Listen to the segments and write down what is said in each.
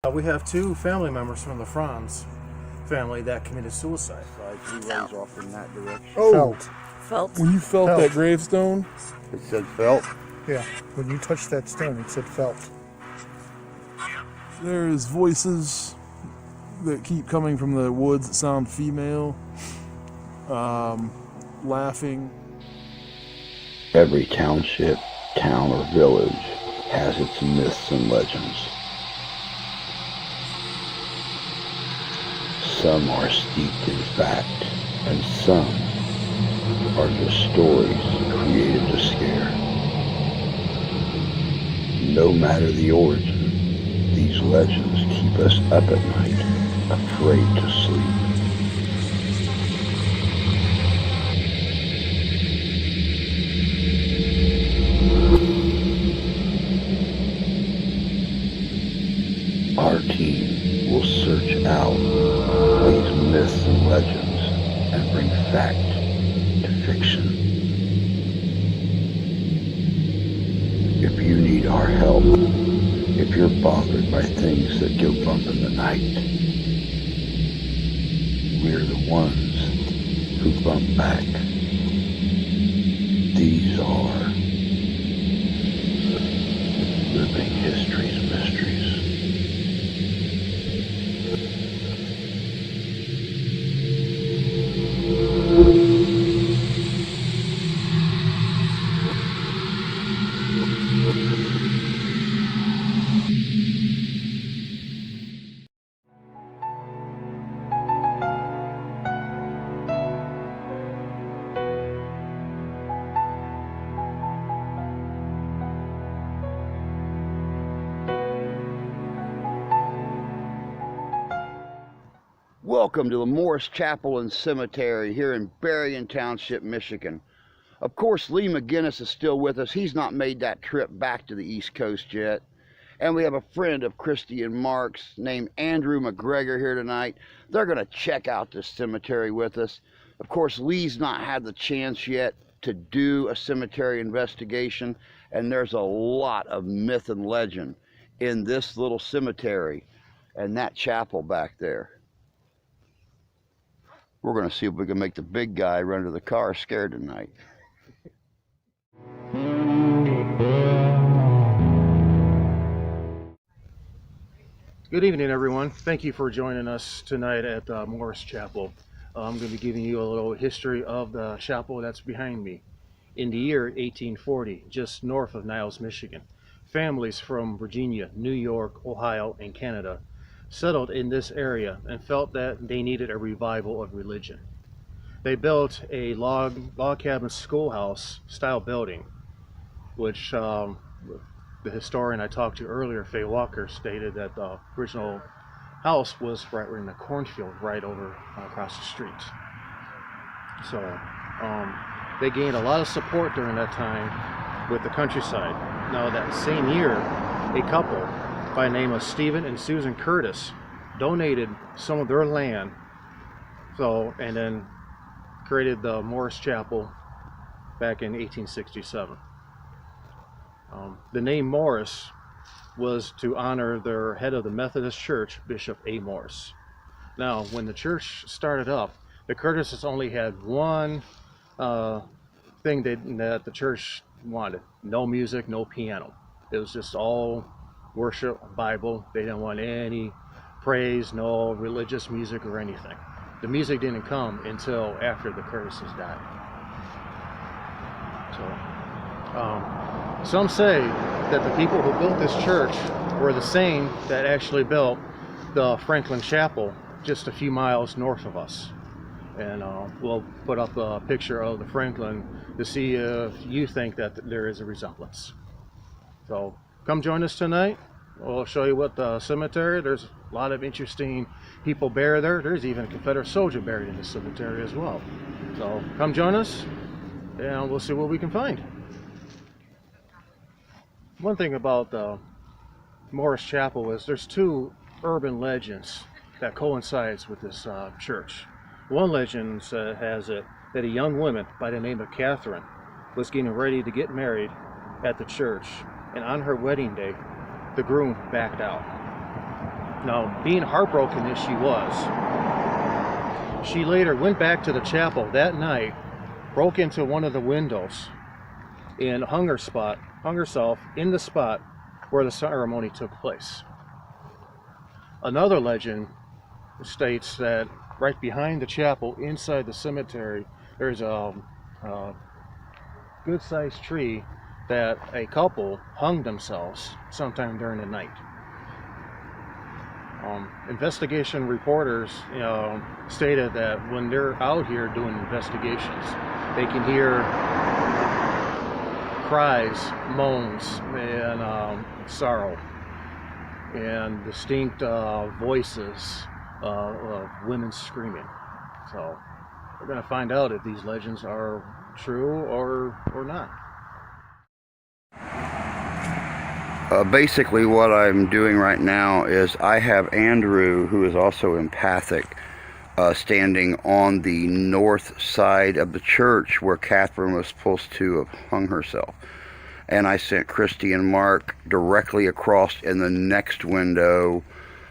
We have two family members from the Franz family that committed suicide. Two ways off in that direction. Oh, Felt. when you felt Felt. that gravestone, It said felt. yeah, when you touched that stone, it said felt. There's voices that keep coming from the woods that sound female, laughing. Every township, town, or village has its myths and legends. Some are steeped in fact, and some are just stories created to scare. No matter the origin, these legends keep us up at night, afraid to sleep. Our team will search out these myths and legends and bring fact to fiction. If you need our help, if you're bothered by things that go bump in the night, we're the ones who bump back. These are living history's mysteries. Welcome to the Morris Chapel and Cemetery here in Berrien Township, Michigan. Of course, Lee McGinnis is still with us. He's not made that trip back to the East Coast yet. And we have a friend of Christy and Mark's named Andrew McGregor here tonight. They're going to check out this cemetery with us. Of course, Lee's not had the chance yet to do a cemetery investigation, and there's a lot of myth and legend in this little cemetery and that chapel back there. We're going to see if we can make the big guy run to the car scared tonight. Good evening, everyone. Thank you for joining us tonight at Morris Chapel. I'm going to be giving you a little history of the chapel that's behind me. In the year 1840, just north of Niles, Michigan, families from Virginia, New York, Ohio, and Canada settled in this area and felt that they needed a revival of religion. They built a log cabin schoolhouse style building, which the historian I talked to earlier, Faye Walker, stated that the original house was right in the cornfield right over across the street. So they gained a lot of support during that time with the countryside. Now that same year, a couple by the name of Stephen and Susan Curtis donated some of their land, and then created the Morris Chapel back in 1867. The name Morris was to honor their head of the Methodist Church, Bishop A. Morris. Now, when the church started up, the Curtises only had one thing that the church wanted: no music, no piano. It was just all worship, Bible. They didn't want any praise, no religious music or anything. The music didn't come until after the Curtises died. So, some say that the people who built this church were the same that actually built the Franklin Chapel just a few miles north of us. And we'll put up a picture of the Franklin to see if you think that there is a resemblance. So come join us tonight. We'll show you what the cemetery. There's a lot of interesting people buried there. There's even a Confederate soldier buried in the cemetery as well. So come join us and we'll see what we can find. One thing about the Morris Chapel is there's two urban legends that coincides with this church. One legend has it that a young woman by the name of Catherine was getting ready to get married at the church, and on her wedding day, the groom backed out. Now, being heartbroken as she was, she later went back to the chapel that night, broke into one of the windows, and hung herself in the spot where the ceremony took place. Another legend states that right behind the chapel, inside the cemetery, there's a good-sized tree that a couple hung themselves sometime during the night. Investigation reporters, stated that when they're out here doing investigations, they can hear cries, moans, and sorrow, and distinct voices of women screaming. So we're going to find out if these legends are true or not. Basically what I'm doing right now is I have Andrew, who is also empathic, standing on the north side of the church where Catherine was supposed to have hung herself. And I sent Christy and Mark directly across in the next window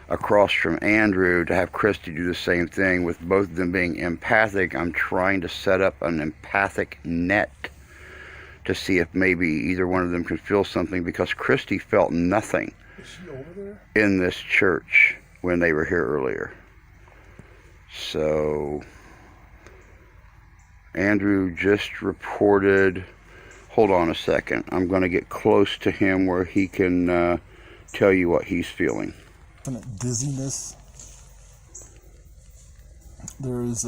across from Andrew to have Christy do the same thing. With both of them being empathic, I'm trying to set up an empathic net to see if maybe either one of them can feel something, because Christy felt nothing in this church when they were here earlier. So Andrew just reported, hold on a second, I'm going to get close to him where he can tell you what he's feeling. Kind of dizziness. There's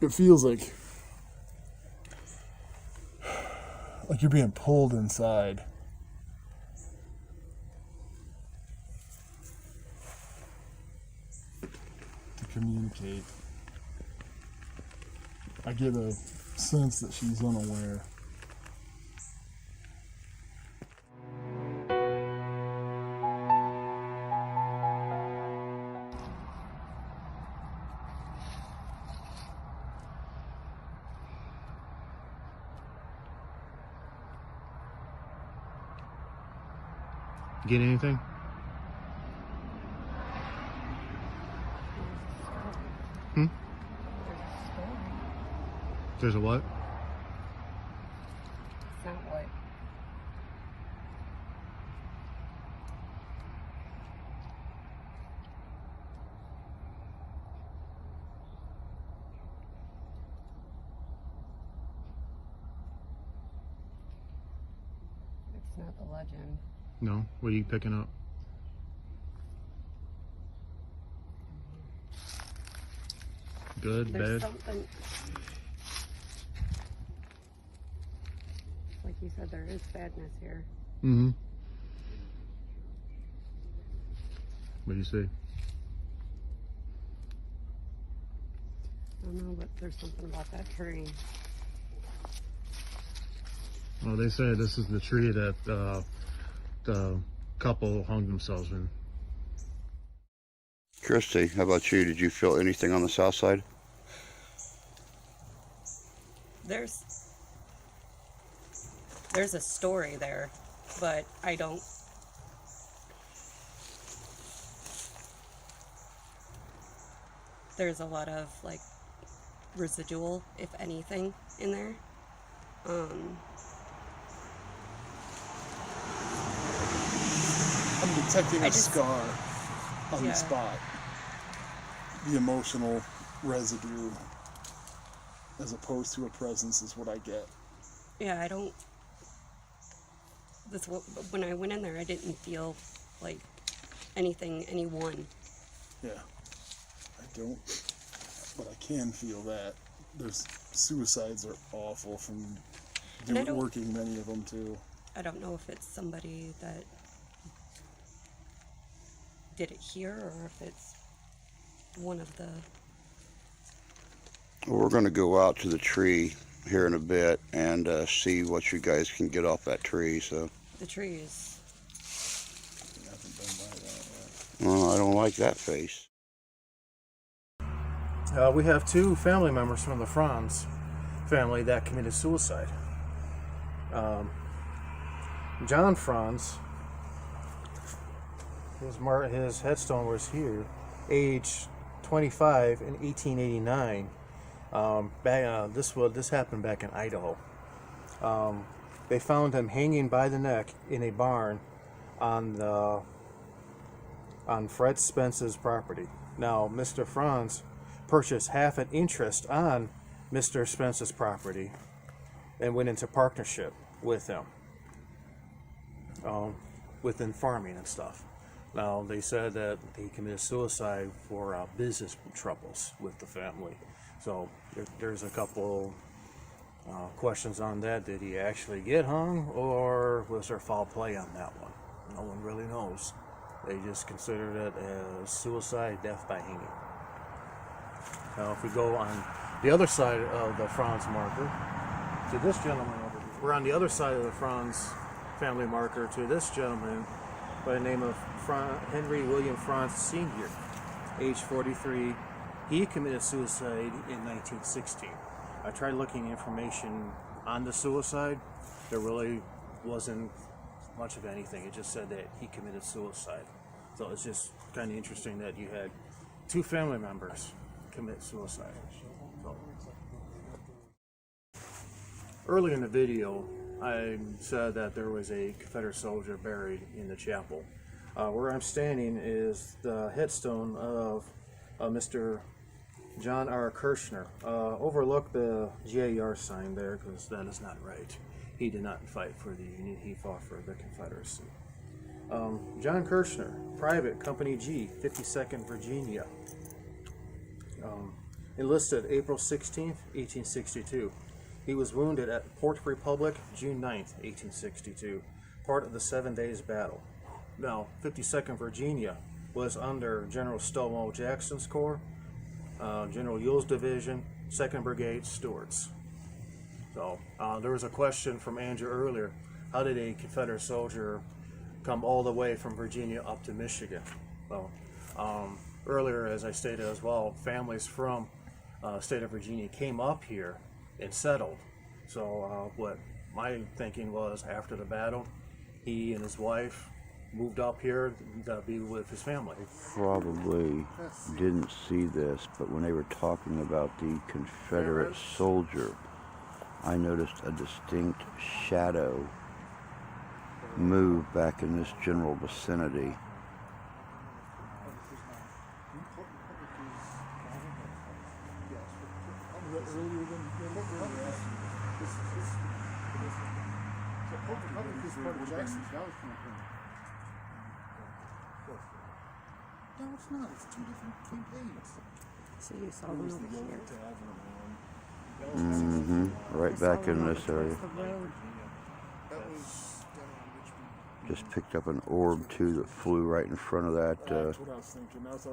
it feels like you're being pulled inside. To communicate. I get a sense that she's unaware. Get anything? There's a what? Not what? It's not the legend. No? What are you picking up? Good, There's bad? something. Like you said, there is sadness here. Mm-hmm. What do you see? I don't know, but there's something about that tree. Well, they say this is the tree that the couple hung themselves in. Christy, how about you? Did you feel anything on the south side? There's a story there, but I don't. There's a lot of like residual, if anything, in there. I'm detecting a just- scar on Yeah. the spot. The emotional residue, as opposed to a presence, is what I get. Yeah, I don't. That's what. When I went in there, I didn't feel like anyone. Yeah, I don't, but I can feel that. There's suicides are awful from And I don't- working many of them too. I don't know if it's somebody that did it here or if it's one of the. Well, we're going to go out to the tree here in a bit and see what you guys can get off that tree. So. The tree is. Well, I don't like that face. We have two family members from the Franz family that committed suicide. John Franz, his headstone was here, age 25 in 1889. This happened back in Idaho. They found him hanging by the neck in a barn on Fred Spence's property. Now, Mr. Franz purchased half an interest on Mr. Spence's property and went into partnership with him within farming and stuff. Now, they said that he committed suicide for business troubles with the family. So there's a couple questions on that. Did he actually get hung, or was there foul play on that one? No one really knows. They just considered it as suicide, death by hanging. Now, if we go on the other side of the Franz marker to this gentleman over here, we're on the other side of the Franz family marker to this gentleman by the name of Henry William Franz Sr., age 43. He committed suicide in 1916. I tried looking information on the suicide. There really wasn't much of anything. It just said that he committed suicide. So it's just kind of interesting that you had two family members commit suicide. So. Early in the video, I said that there was a Confederate soldier buried in the chapel. Where I'm standing is the headstone of Mr. John R. Kirshner. Overlook the GAR sign there, because that is not right. He did not fight for the Union, he fought for the Confederacy. John Kirshner, Private Company G, 52nd Virginia. Enlisted April 16th, 1862. He was wounded at Port Republic June 9th, 1862, part of the 7 Days Battle. Now, 52nd Virginia was under General Stonewall Jackson's Corps, General Ewell's Division, 2nd Brigade, Stewart's. So, there was a question from Andrew earlier, how did a Confederate soldier come all the way from Virginia up to Michigan? Well, earlier, as I stated as well, families from state of Virginia came up here and settled. So what my thinking was, after the battle, he and his wife moved up here to be with his family. Probably didn't see this, but when they were talking about the Confederate soldier, I noticed a distinct shadow move back in this general vicinity. No, it's not. It's two different campaigns. So you saw one over here. Right back in this area. The road. That was down on Richmond. Just picked up an orb too that flew right in front of that That's what I was thinking. That was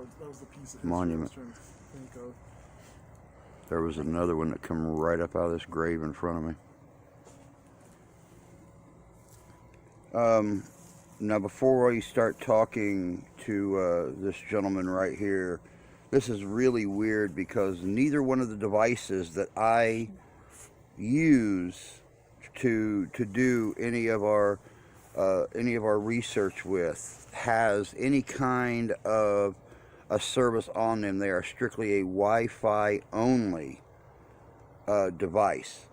the piece of history monument. I was trying to think of. There was another one that come right up out of this grave in front of me. Now before we start talking to this gentleman right here, this is really weird because neither one of the devices that I use to do any of our research with has any kind of a service on them. They are strictly a Wi-Fi only device.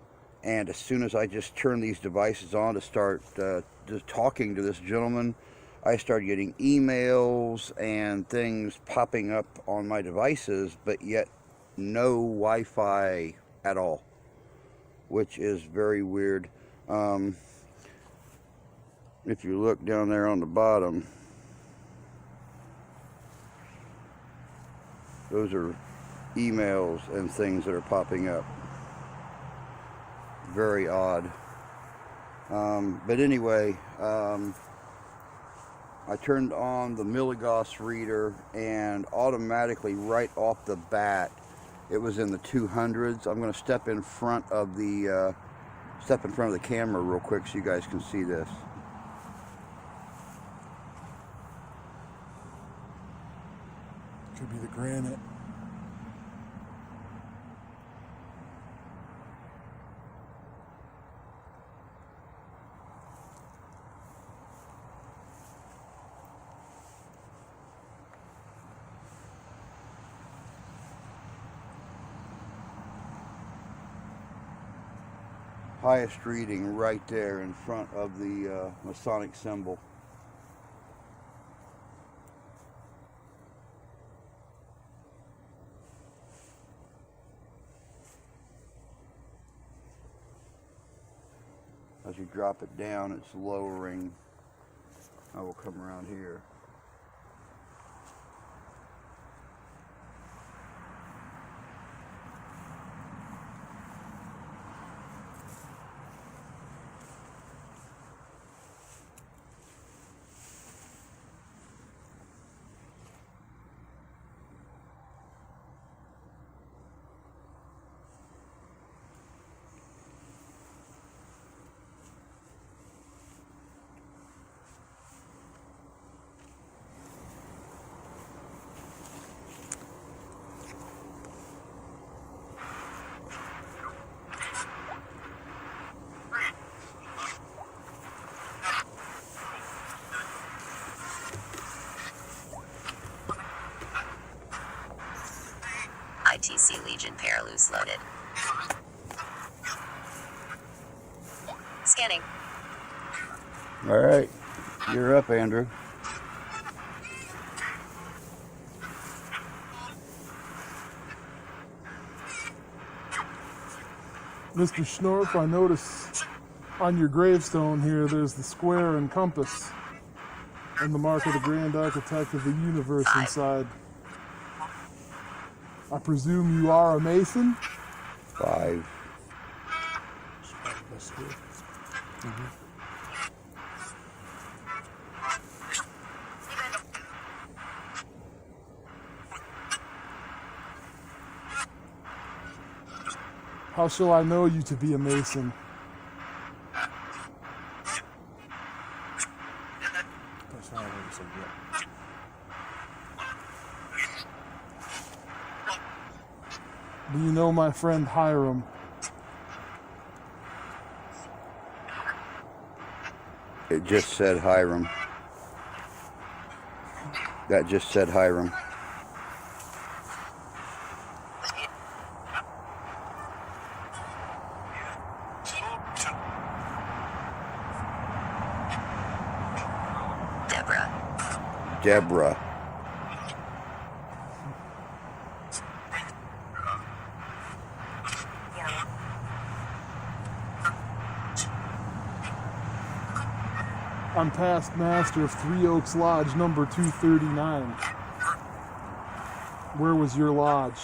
And as soon as I just turn these devices on to start just talking to this gentleman, I start getting emails and things popping up on my devices, but yet no Wi-Fi at all, which is very weird. If you look down there on the bottom, those are emails and things that are popping up. Very odd. But anyway, I turned on the milligauss reader, and automatically right off the bat it was in the 200s. I'm going to step in front of the camera real quick so you guys can see this. Could be the granite. Highest reading right there in front of the Masonic symbol. As you drop it down, it's lowering. I will come around here. ITC Legion Paraloose loaded. Scanning. All right, you're up, Andrew. Mr. Schnorf, I notice on your gravestone here there's the square and compass and the mark of the Grand Architect of the Universe inside. I presume you are a Mason? 5. How shall I know you to be a Mason? That's not what you said yet. Do you know my friend Hiram? It just said Hiram. That just said Hiram. Deborah. I'm past master of Three Oaks Lodge number 239. Where was your lodge?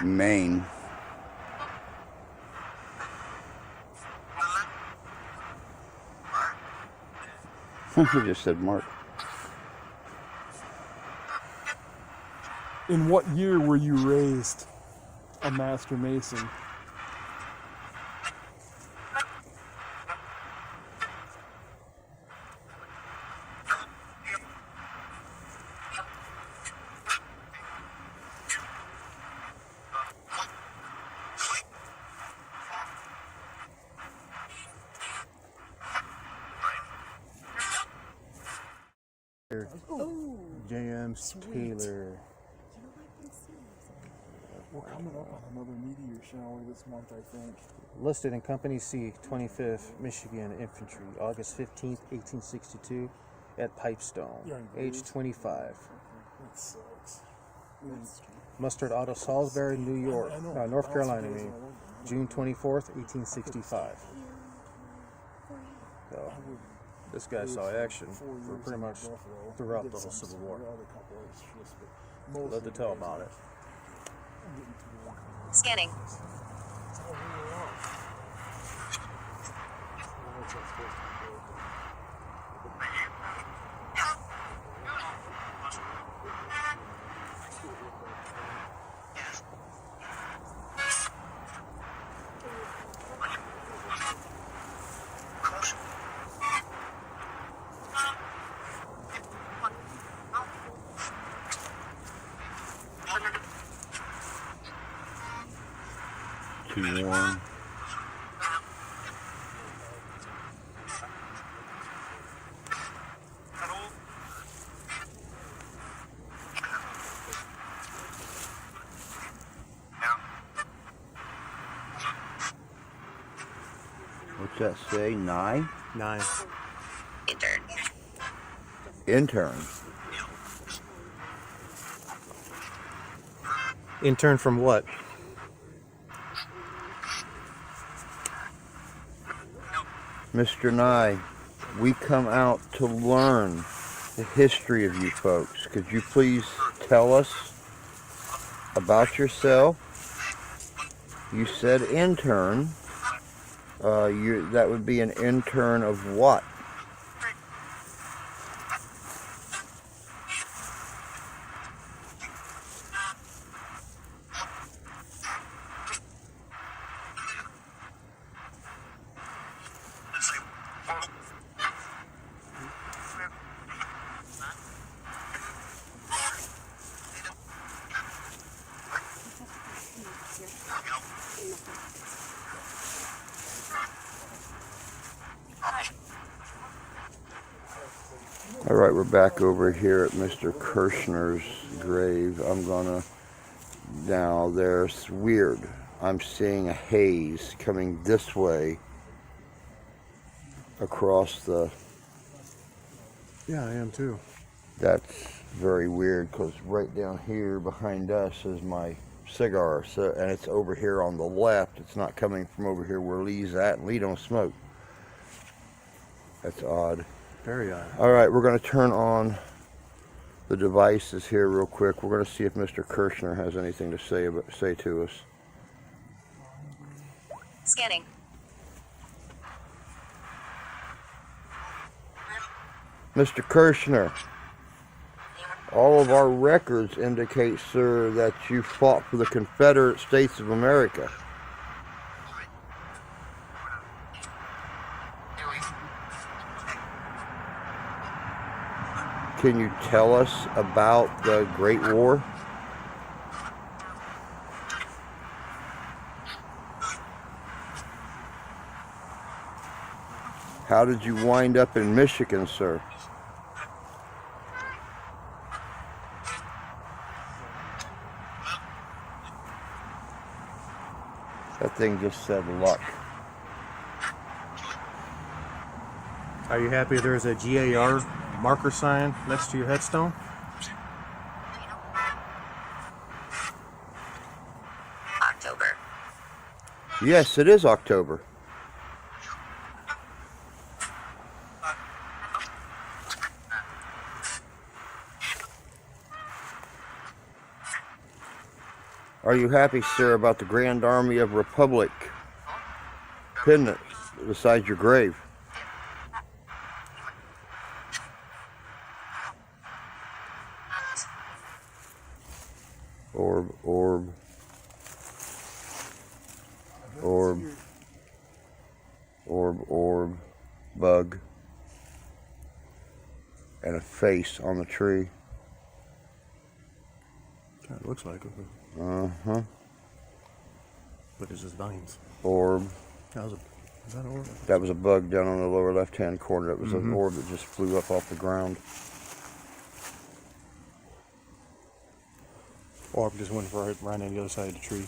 Maine. He just said Mark. In what year were you raised a Master Mason? James Taylor. We're coming up on another meteor shower this month, I think. Listed in Company C, 25th Michigan Infantry, August 15th, 1862, at Pipestone, age 25. That sucks. Mustered out of Salisbury, New York, I know. North Carolina, I mean, June 24th, 1865. So, this guy saw action for pretty much throughout the whole Civil War. Love to tell about it. Scanning. Too warm. What's that say? 9? 9. Intern. Intern. Intern from what? Mr. Nye, we come out to learn the history of you folks. Could you please tell us about yourself? You said intern. That would be an intern of what? All right, we're back over here at Mr. Kirshner's grave. Now there's weird. I'm seeing a haze coming this way across the, Yeah, I am too. that's very weird because right down here behind us is my cigar. So, and it's over here on the left. It's not coming from over here where Lee's at, and Lee don't smoke. That's odd. Very odd. All right, we're going to turn on the devices here real quick. We're going to see if Mr. Kirshner has anything to say to us. Scanning. Mr. Kirshner, all of our records indicate, sir, that you fought for the Confederate States of America. Can you tell us about the Great War? How did you wind up in Michigan, sir? That thing just said luck. Are you happy there's a GAR marker sign next to your headstone? October. Yes, it is October. Are you happy, sir, about the Grand Army of Republic pendant beside your grave? Orb, orb, orb, orb, orb, bug, and a face on the tree. Kind of looks like it. Uh-huh. But it's just vines. Orb. Is that an orb? That was a bug down on the lower left-hand corner. That was an orb that just flew up off the ground. Orb just went right on the other side of the tree.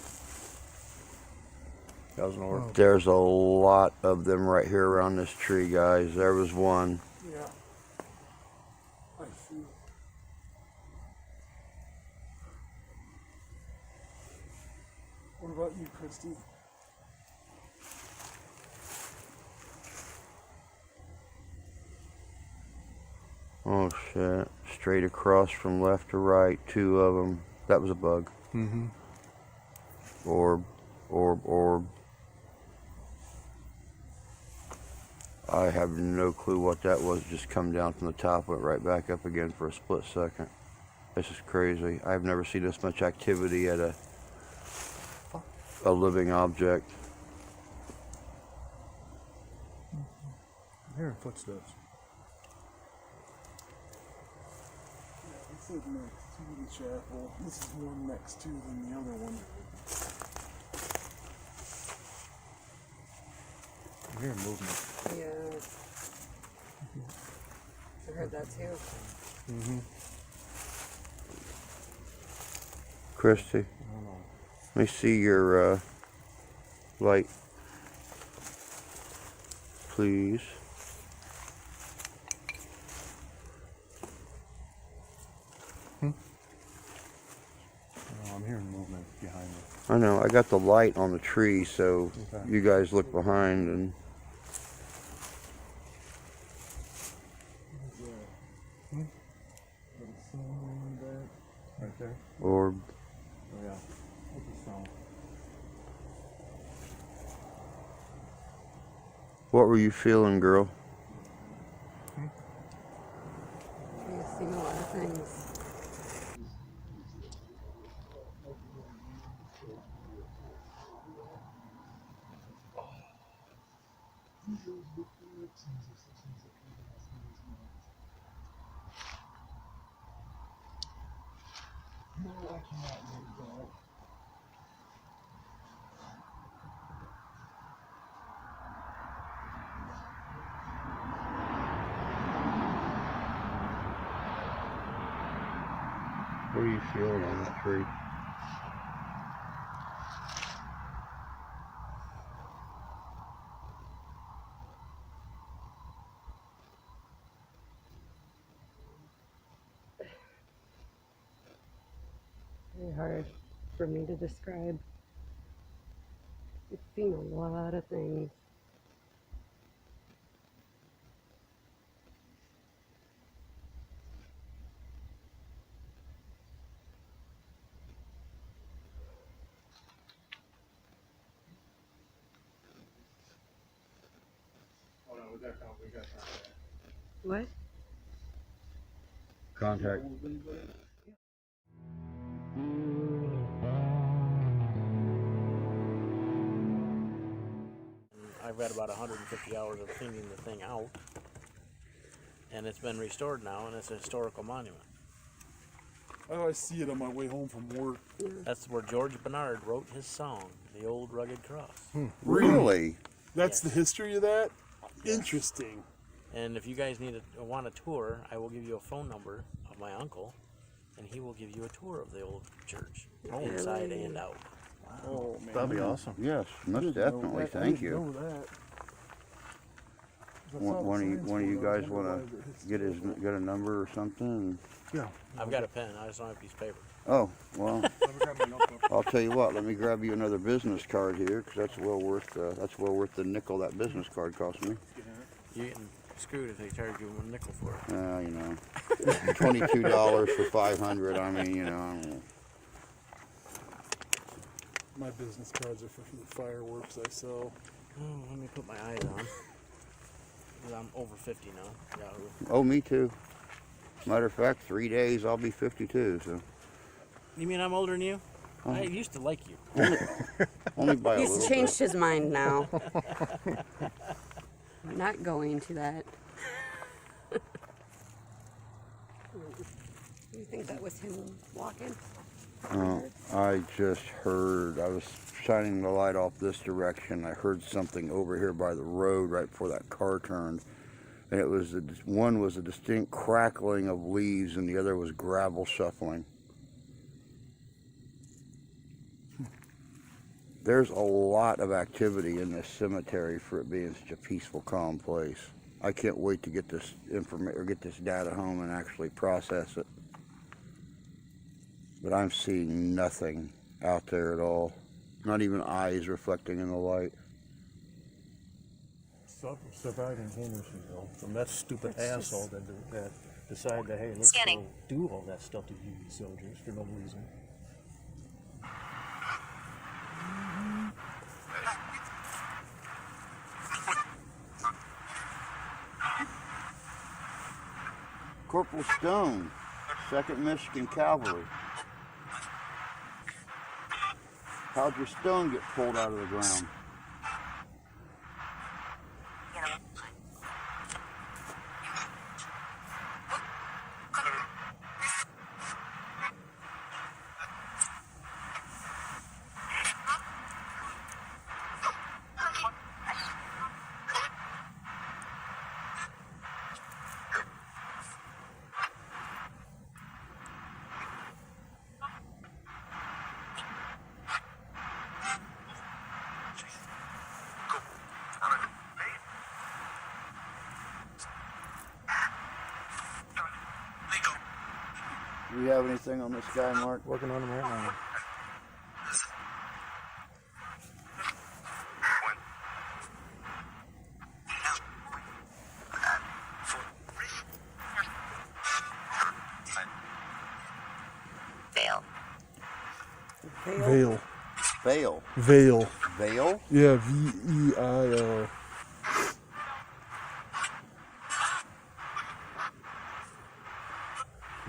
That was an orb. There's a lot of them right here around this tree, guys. There was one. Yeah. I see. What about you, Christy? Oh shit. Straight across from left to right, 2 of them. That was a bug. Mm-hmm. Orb. I have no clue what that was. Just come down from the top, went right back up again for a split second. This is crazy. I've never seen this much activity at a living object. I'm hearing footsteps. It's like next to the chapel. This is more next to than the other one. I'm hearing movement. Yeah. I heard that too. Mm-hmm. Christy, let me see your light, please. Oh, I'm hearing movement behind me. I know, I got the light on the tree, so Okay. you guys look behind and Right there? orb. Oh yeah. What's the sound? What were you feeling, girl? I've seen a lot of things. What are you feeling on the tree? Very hard for me to describe. I've seen a lot of things. Hold on, we got What? Contact. I've got about 150 hours of cleaning the thing out, and it's been restored now, and it's a historical monument. Oh, I see it on my way home from work. That's where George Bernard wrote his song, "The Old Rugged Cross." Really? That's Yes. the history of that? Interesting. And if you guys want a tour, I will give you a phone number of my uncle, and he will give you a tour of the old church, inside and out. Oh, man. That'd be awesome. Yes, most definitely. Thank you. Know that. One of you guys want to get a number or something? Yeah. I've got a pen. I just don't have a piece of paper. Oh, well, I'll tell you what. Let me grab you another business card here, because that's well worth the nickel that business card cost me. You're getting screwed if they charge you a nickel for it. You know, $22 for 500. I mean, you know. I don't know. My business cards are for the fireworks I sell. Oh, let me put my eyes on. 'Cause I'm over 50 now. Yahoo. Oh, me too. Matter of fact, 3 days I'll be 52. So You mean I'm older than you? I used to like you. only by a He's little changed his mind now. I'm not going to that. You think that was him walking? I just heard, I was shining the light off this direction. I heard something over here by the road right before that car turned. And it was, one was a distinct crackling of leaves and the other was gravel shuffling. There's a lot of activity in this cemetery for it being such a peaceful, calm place. I can't wait to get this information or get this data home and actually process it. But I'm seeing nothing out there at all. Not even eyes reflecting in the light. Surviving homelessness, though, from that stupid asshole that decide that, hey, let's Scanning. go do all that stuff to Union soldiers for no reason. Corporal Stone, 2nd Michigan Cavalry. How'd your stone get pulled out of the ground? Do you have anything on this guy, Mark? Working on them right now. Fail. Veil. Veil. Veil. Veil? Yeah, V-E-I-L.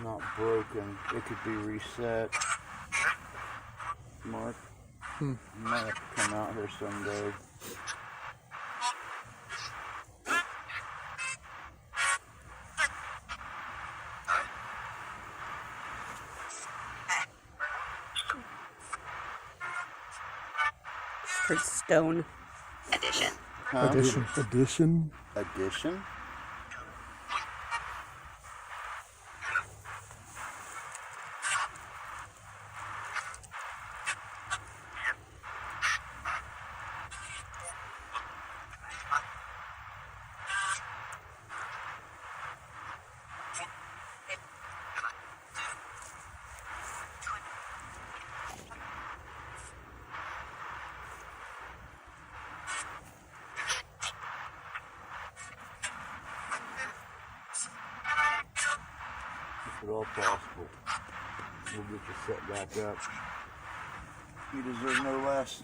Not broken. It could be reset. Mark. You might have to come out here someday. For stone. Addition. Huh? Addition. Addition? If at all possible, we'll get you set back up. You deserve no less.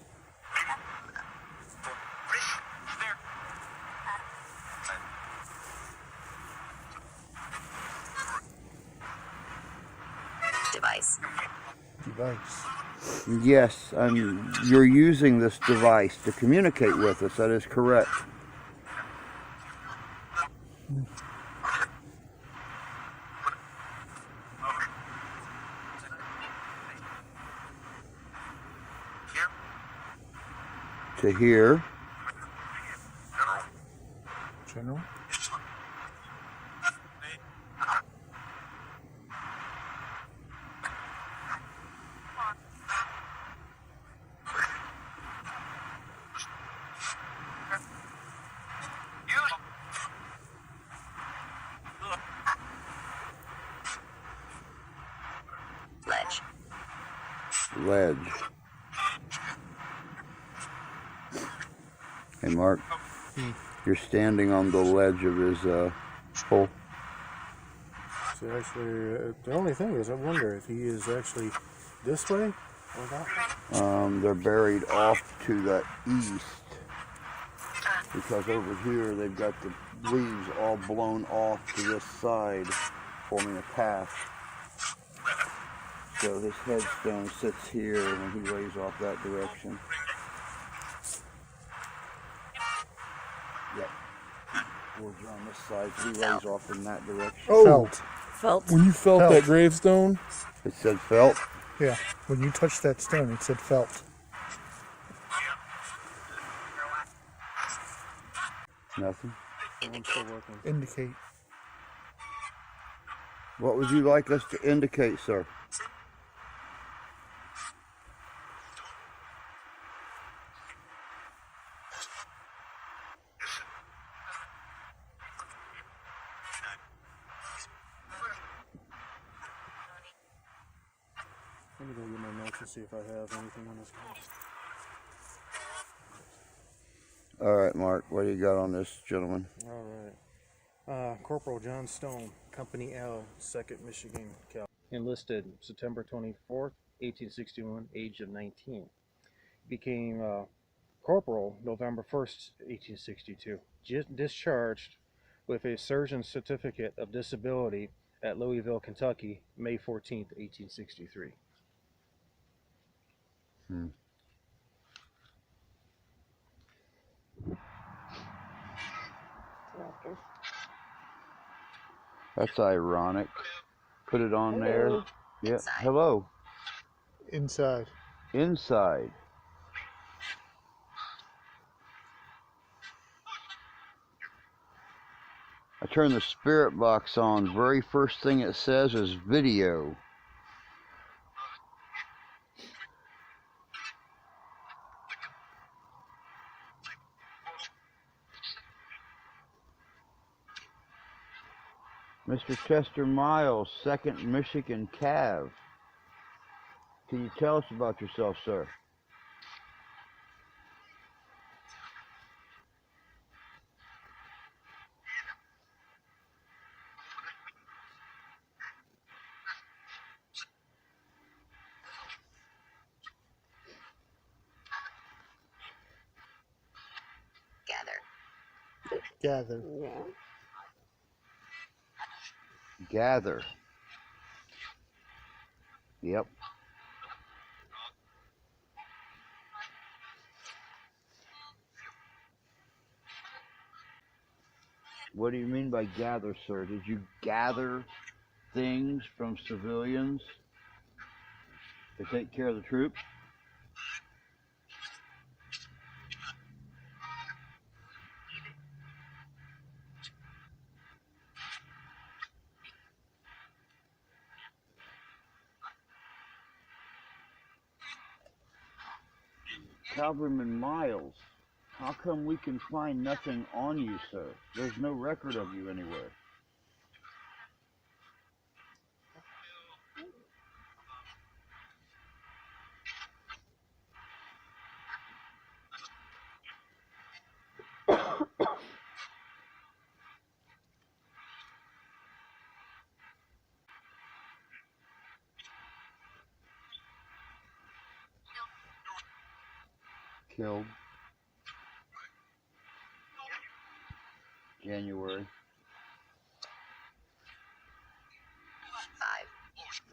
Device. Yes, you're using this device to communicate with us. That is correct. To hear. General. Ledge. Ledge. Hey, Mark. You're standing on the ledge of his hole. So actually, the only thing is, I wonder if he is actually this way or that way. They're buried off to the east because over here they've got the leaves all blown off to this side, forming a path. So his headstone sits here and he lays off that direction. Yep. Boards are on this side, so he lays off in that direction. Oh, Felt. when you felt that gravestone, It said felt. Yeah, when you touched that stone, it said felt. Nothing. I'm still working. Indicate. What would you like us to indicate, sir? Let me go get my notes and see if I have anything on this guy. All right, Mark, what do you got on this gentleman? All right. Corporal John Stone, Company L, 2nd Michigan Cavalry. Enlisted September 24th, 1861, age of 19. Became corporal November 1st, 1862. Discharged with a surgeon's certificate of disability at Louisville, Kentucky, May 14th, 1863. Raptor. That's ironic. Put it on there. Hello. Yeah. Inside. Hello. Inside. Inside. I turn the spirit box on. Very first thing it says is video. Mr. Chester Miles, 2nd Michigan Cav. Can you tell us about yourself, sir? Gather. Gather. Yeah. Gather. Yep. What do you mean by gather, sir? Did you gather things from civilians to take care of the troops? Cavalryman Miles, how come we can find nothing on you, sir? There's no record of you anywhere. Killed. January.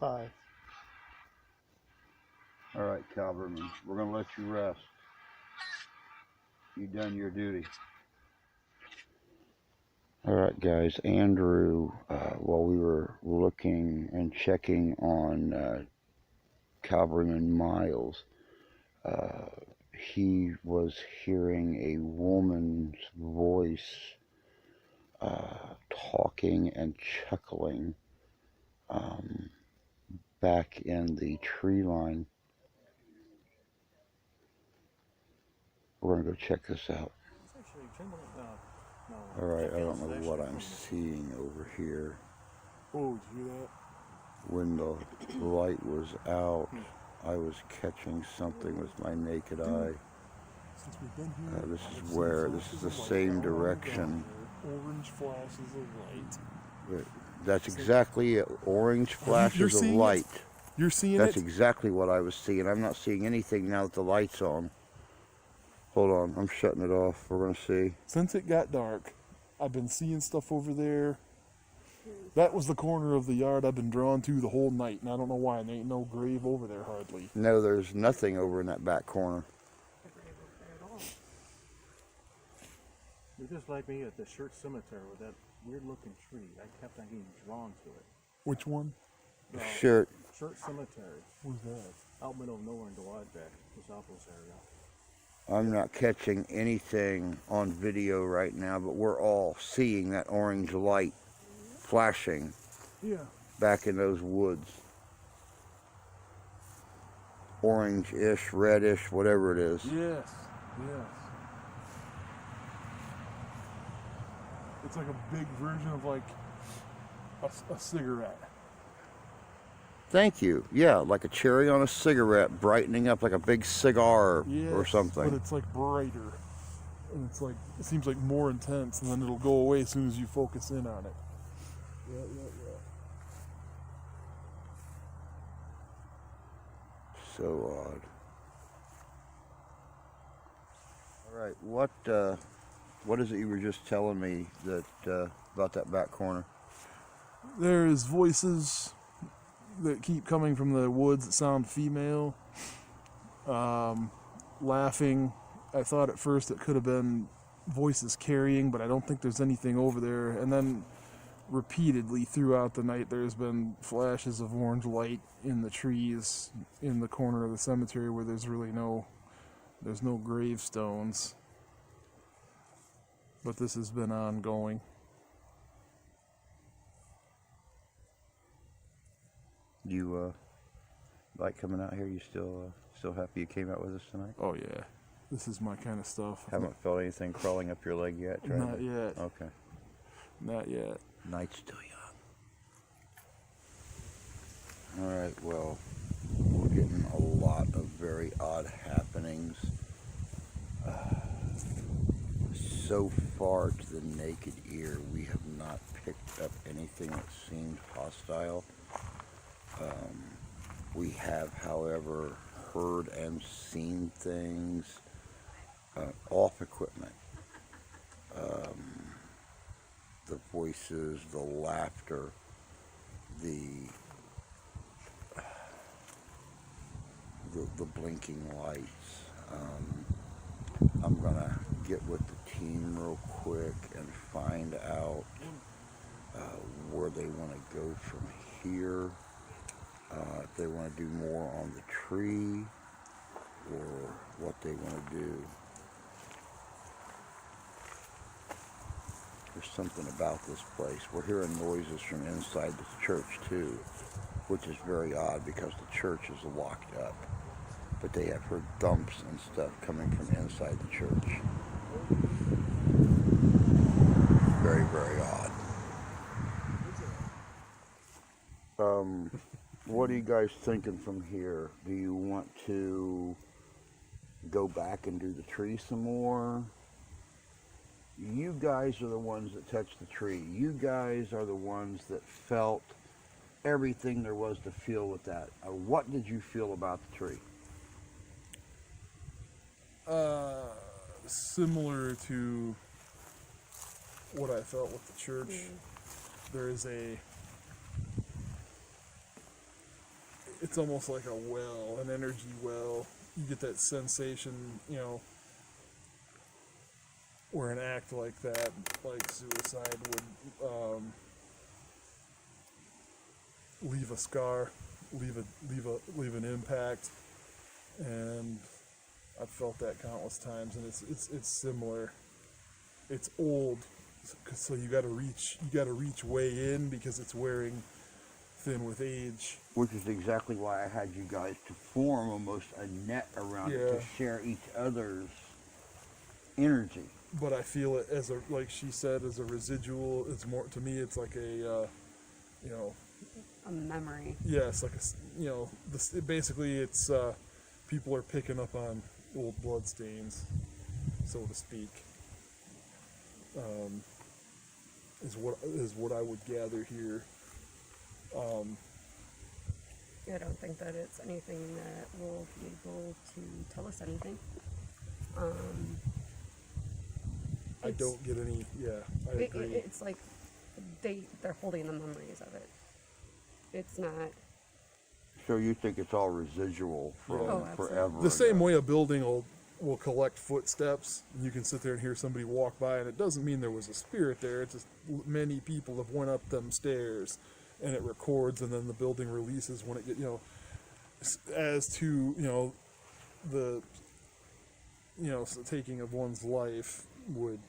5. 5. All right, cavalryman, we're gonna let you rest. You done your duty. All right, guys. Andrew, while we were looking and checking on Cavalryman Miles, he was hearing a woman's voice talking and chuckling back in the tree line. We're gonna go check this out. All right, I don't know what I'm seeing over here. Oh, did you hear that? When the light was out, I was catching something with my naked eye. Since we've been here, This I've is seen where, this flashes is the of light same all direction. around. Orange flashes of light. That's exactly it. Orange You're flashes of seeing it? light. You're seeing That's it? exactly what I was seeing. I'm not seeing anything now that the light's on. Hold on, I'm shutting it off. We're gonna see. Since it got dark, I've been seeing stuff over there. That was the corner of the yard I've been drawn to the whole night, and I don't know why. And there ain't no grave over there hardly. No, there's nothing over in that back corner. You're just like me at the Shirt Cemetery with that weird looking tree. I kept on getting drawn to it. Which one? Shirt. Shirt Cemetery, Where's that? out middle of nowhere in Dowadbeck, the Southwest area. I'm not catching anything on video right now, but we're all seeing that orange light flashing Yeah. back in those woods. Orange-ish, reddish, whatever it is. Yes. Yes. It's like a big version of like a cigarette. Thank you. Yeah, like a cherry on a cigarette, brightening up like a big cigar Yes, or something. but it's like brighter. and it's like it seems like more intense, and then it'll go away as soon as you focus in on it. Yeah. So odd. All right, what is it you were just telling me that about that back corner? There's voices that keep coming from the woods that sound female. Laughing. I thought at first it could have been voices carrying, but I don't think there's anything over there. And then repeatedly throughout the night there's been flashes of orange light in the trees in the corner of the cemetery where there's no gravestones. But this has been ongoing. You like coming out here? You still happy you came out with us tonight? Oh yeah, this is my kind of stuff. Haven't felt anything crawling up your leg yet? Not yet. Okay. Not yet. Night's still young. All right. Well, we're getting a lot of very odd happenings. So far, to the naked ear, we have not picked up anything that seemed hostile. We have, however, heard and seen things off equipment. The voices, the laughter, the blinking lights. I'm gonna get with the team real quick and find out where they want to go from here. If they want to do more on the tree or what they want to do. There's something about this place. We're hearing noises from inside the church too, which is very odd because the church is locked up. But they have heard thumps and stuff coming from inside the church. Very, very odd. What are you guys thinking from here? Do you want to go back and do the tree some more? You guys are the ones that touched the tree. You guys are the ones that felt everything there was to feel with that. What did you feel about the tree? Similar to what I felt with the church. There is it's almost like a well, an energy well. You get that sensation, where an act like that, like suicide, would leave a scar, leave an impact, and I've felt that countless times, and it's similar. It's old, so you got to reach way in because it's wearing thin with age. Which is exactly why I had you guys to form almost a net around it to share each other's energy. But I feel it as like she said, as a residual. It's more, to me, it's like a memory. Yes, like basically it's people are picking up on old blood stains, so to speak. Is what I would gather here. I don't think that it's anything that will be able to tell us anything. I don't get any. Yeah, I agree. It's like they're holding the memories of it. It's not. So you think it's all residual from forever? The same way a building will collect footsteps, and you can sit there and hear somebody walk by, and it doesn't mean there was a spirit there. It's just many people have went up them stairs, and it records, and then the building releases when it get as to the taking of one's life would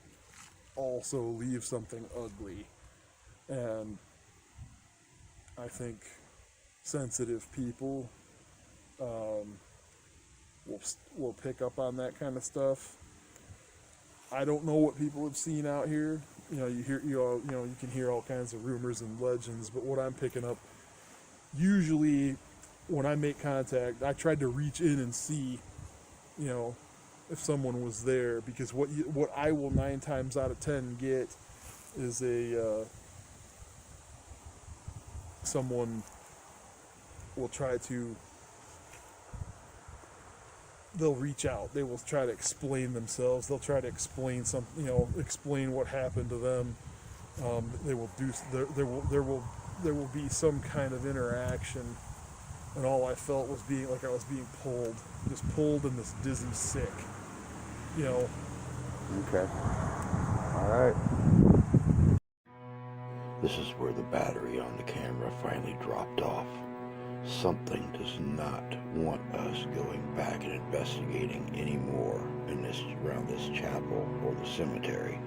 also leave something ugly, and I think sensitive people will pick up on that kind of stuff. I don't know what people have seen out here. You hear you can hear all kinds of rumors and legends, but what I'm picking up, usually when I make contact, I tried to reach in and see, if someone was there, because what I will 9 times out of 10 get is someone will try to, they'll reach out, they will try to explain themselves, they'll try to explain explain what happened to them. They will do, there will be some kind of interaction, and all I felt was being like I was being pulled, just pulled in this dizzy sick, Okay. All right. This is where the battery on the camera finally dropped off. Something does not want us going back and investigating anymore around this chapel or the cemetery.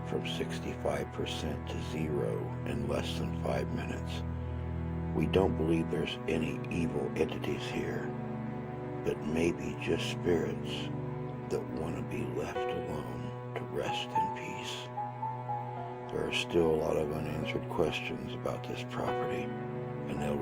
From 65% to 0 in less than 5 minutes. We don't believe there's any evil entities here, but maybe just spirits that want to be left alone to rest in peace. There are still a lot of unanswered questions about this property, and they'll